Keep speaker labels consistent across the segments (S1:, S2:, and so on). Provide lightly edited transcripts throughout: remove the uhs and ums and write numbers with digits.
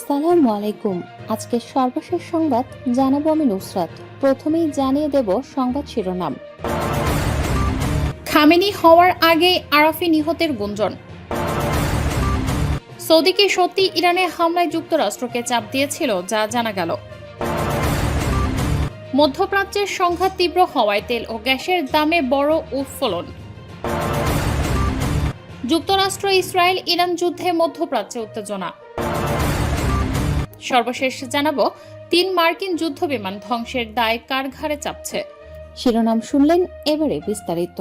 S1: আসসালামু আলাইকুম। আজকের সর্বশেষ সংবাদ জানাবো আমি নুসরাত। প্রথমেই জানিয়ে দেব সংবাদ শিরোনাম।
S2: খামেনি হওয়ার আগে আরাফি নিহতের গুঞ্জন। সৌদিকে সত্যি ইরানে হামলায় যুক্তরাষ্ট্রকে চাপ দিয়েছিল, যা জানা গেল। মধ্যপ্রাচ্যের সংঘাত তীব্র হওয়ায় তেল ও গ্যাসের দামে বড় উৎফুল্লন। যুক্তরাষ্ট্র ইসরায়েল ইরান যুদ্ধে মধ্যপ্রাচ্যে উত্তেজনা। সর্বশেষ জানাবো 3 মার্কিন যুদ্ধবিমান ধ্বংসের দায় কার ঘাড়ে চাপছে।
S1: শিরোনাম শুনলেন, এবারে বিস্তারিত।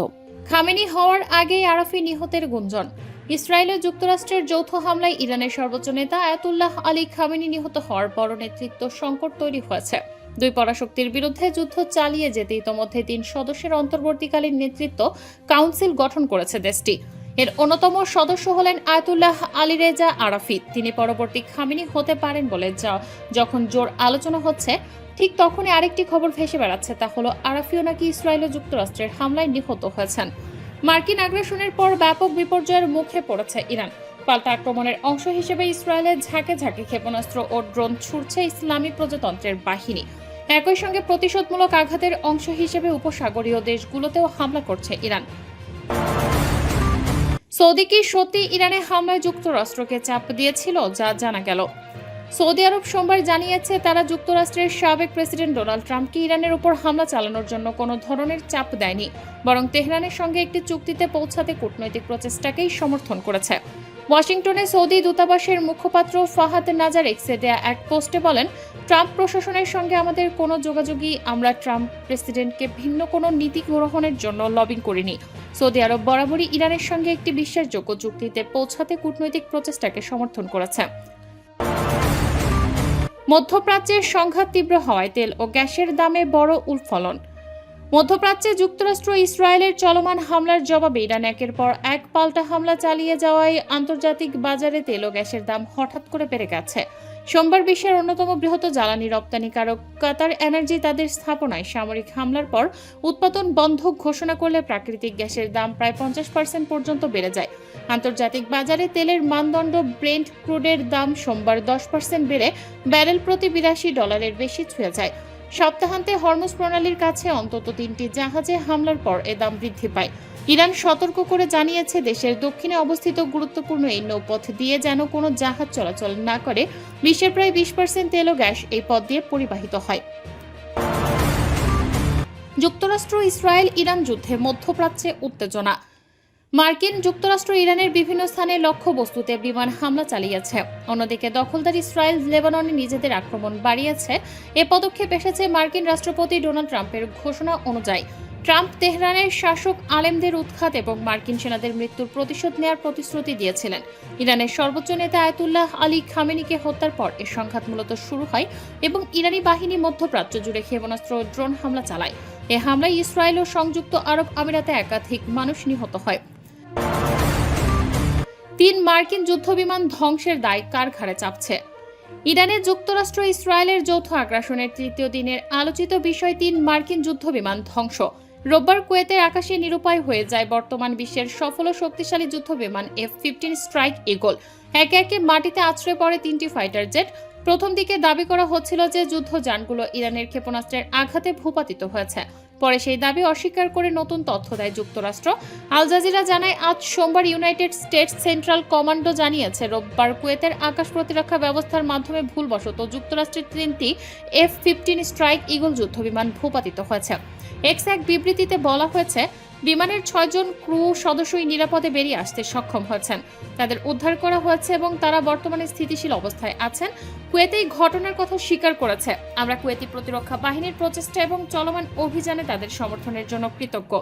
S2: খামেনি হওয়ার আগেই আরাফি নিহতের গুঞ্জন। ইসরায়েল ও যুক্তরাষ্ট্রের যৌথ হামলায় ইরানের সর্বোচ্চ নেতা আয়াতুল্লাহ আলী খামেনি নিহত হওয়ার পর নেতৃত্ব সংকট তৈরি হয়েছে। দুই পরাশক্তির বিরুদ্ধে যুদ্ধ চালিয়ে যেতে ইতোমধ্যে 3 সদস্যের অন্তর্বর্তীকালীন নেতৃত্ব কাউন্সিল গঠন করেছে দেশটি। এর অন্যতম সদস্য হলেন আয়াতুল্লাহ আলী রেজা আরাফি। তিনি পরবর্তী খামেনি হতে পারেন বলে যখন জোর আলোচনা হচ্ছে, ঠিক তখনই আরেকটি খবর ভেসে বেড়াচ্ছে, তা হলো আরাফিও নাকি ইসরায়েল ও যুক্তরাষ্ট্রের হামলায় নিহত হয়েছেন। মার্কিন আগ্রাসনের পর ব্যাপক বিপর্যয়ের মুখে পড়েছে ইরান। পাল্টা আক্রমণের অংশ হিসেবে ইসরায়েলের ঝাঁকে ঝাঁকে ক্ষেপণাস্ত্র ও ড্রোন ছুড়ছে ইসলামী প্রজাতন্ত্রের বাহিনী। একই সঙ্গে প্রতিশোধমূলক আঘাতের অংশ হিসেবে উপসাগরীয় দেশগুলোতেও হামলা করছে ইরান। সৌদি কি সত্যি ইরানে হামলায় যুক্তরাষ্ট্রকে চাপ দিয়েছিল, যা জানা গেল। সৌদি আরব সোমবার জানিয়েছে তারা যুক্তরাষ্ট্রের সাবেক প্রেসিডেন্ট ডোনাল্ড ট্রাম্পকে ইরানের উপর হামলা চালানোর জন্য কোনো ধরনের চাপ দেয়নি, বরং তেহরানের সঙ্গে একটি চুক্তিতে পৌঁছাতে কূটনৈতিক প্রচেষ্টাকেই সমর্থন করেছে। ওয়াশিংটনে সৌদি দূতাবাসের মুখপাত্র ফাহাদ নাজার এক্সে দেয়া এক পোস্টে বলেন, ট্রাম্প প্রশাসনের সঙ্গে আমাদের কোনো যোগাযোগই, আমরা ট্রাম্প প্রেসিডেন্টকে ভিন্ন কোনো নীতি গ্রহণের জন্য লবিং করিনি। সৌদি আরব বরাবরই ইরানের সঙ্গে একটি বিশ্বাসযোগ্য চুক্তিতে পৌঁছাতে কূটনৈতিক প্রচেষ্টাকে সমর্থন করেছে। মধ্যপ্রাচ্যের সংঘাত তীব্র হওয়ায় তেল ও গ্যাসের দামে বড় উৎফুল্লন। মধ্যপ্রাচ্যে যুক্তরাষ্ট্র ইসরায়েলের চলমান হামলার জবাবে ইরান একের পর এক পাল্টা হামলা চালিয়ে যাওয়ায় আন্তর্জাতিক বাজারে তেল ও গ্যাসের দাম হঠাৎ করে বেড়ে গেছে। সোমবার বিশ্বের অন্যতম বৃহৎ জ্বালানি রপ্তানিকারক কাতার এনার্জি তাদের স্থাপনায় সামরিক হামলার পর উৎপাদন বন্ধ ঘোষণা করলে প্রাকৃতিক গ্যাসের দাম প্রায় 50% পর্যন্ত বেড়ে যায়। আন্তর্জাতিক বাজারে তেলের মানদণ্ড ব্রেন্ট ক্রুডের দাম সোমবার 10% বেড়ে ব্যারেল প্রতি $82 বেশি ছুঁয়ে যায়। সপ্তাহান্তে হরমুজ প্রণালীর কাছে অন্তত 3টি জাহাজে হামলার পর এ দাম বৃদ্ধি পায়। ইরান সতর্ক করে জানিয়েছে দেশের দক্ষিণে অবস্থিত গুরুত্বপূর্ণ এই নৌপথ দিয়ে যেন কোনো জাহাজ চলাচল না করে। বিশ্বের প্রায় 20% তেল ও গ্যাস এই পথ দিয়ে পরিবাহিত হয়। যুক্তরাষ্ট্র ইসরায়েল ইরান যুদ্ধে মধ্যপ্রাচ্যে উত্তেজনা। মার্কিন যুক্তরাষ্ট্র ইরানের বিভিন্ন স্থানে লক্ষ্যবস্তুতে বিমান হামলা চালিয়েছে। অন্যদিকে দখলদার ইসরায়েল লেবাননে নিজেদের আক্রমণ বাড়িয়েছে। এ পদক্ষেপ এসেছে মার্কিন রাষ্ট্রপতি ডোনাল্ড ট্রাম্পের ঘোষণা অনুযায়ী। ট্রাম্প তেহরানের শাসক আলেমদের উৎখাত এবং মার্কিন সেনাদের মৃত্যুর প্রতিশোধ নেওয়ার প্রতিশ্রুতি দিয়েছিলেন। ইরানের সর্বোচ্চ নেতা আয়াতুল্লাহ আলী খামেনিকে হত্যার পর এ সংঘাত মূলত শুরু হয় এবং ইরানি বাহিনী মধ্যপ্রাচ্য জুড়ে ক্ষেপণাস্ত্র ও ড্রোন হামলা চালায়। এ হামলায় ইসরায়েল ও সংযুক্ত আরব আমিরাতে একাধিক মানুষ নিহত হয়। 3 মার্কিন যুদ্ধবিমান ধ্বংসের দায় কার ঘাড়ে চাপছে। ইরানে যুক্তরাষ্ট্র ইসরায়েলের যৌথ আগ্রাসনের তৃতীয় দিনের আলোচিত বিষয় 3 মার্কিন যুদ্ধবিমান ধ্বংস। রোববার কুয়েতের আকাশে নিরুপায় হয়ে যায় বর্তমান বিশ্বের সফল ও শক্তিশালী যুদ্ধবিমান F-15 স্ট্রাইক ঈগল। একে একে মাটিতে আছড়ে পড়ে 3টি ফাইটার জেট। প্রথম দিকে দাবি করা হচ্ছিল যে যুদ্ধযানগুলো ইরানের ক্ষেপণাস্ত্রের আঘাতে ভূপাতিত হয়েছে। পরে সেই দাবি অস্বীকার করে নতুন তথ্য দেয় যুক্তরাষ্ট্র। আল জাজিরা জানায়, আজ সোমবার ইউনাইটেড স্টেটস সেন্ট্রাল কমান্ডো জানিয়েছে রোববার কুয়েতের আকাশ প্রতিরক্ষা ব্যবস্থার মাধ্যমে ভুলবশত যুক্তরাষ্ট্রের 3টি F-15 স্ট্রাইক ঈগল যুদ্ধবিমান ভূপাতিত হয়েছে। এক বিবৃতিতে বলা হয়েছে, বিমানের 6 জন ক্রু সদস্যই নিরাপদে বেরিয়ে আসতে সক্ষম হয়েছেন। তাদের উদ্ধার করা হয়েছে এবং তারা বর্তমানে স্থিতিশীল অবস্থায় আছেন। কুয়েত এই ঘটনার কথা স্বীকার করেছে। আমরা কুয়েতি প্রতিরক্ষা বাহিনীর প্রচেষ্টা এবং চলমান অভিযানে তাদের সমর্থনের জন্য কৃতজ্ঞ।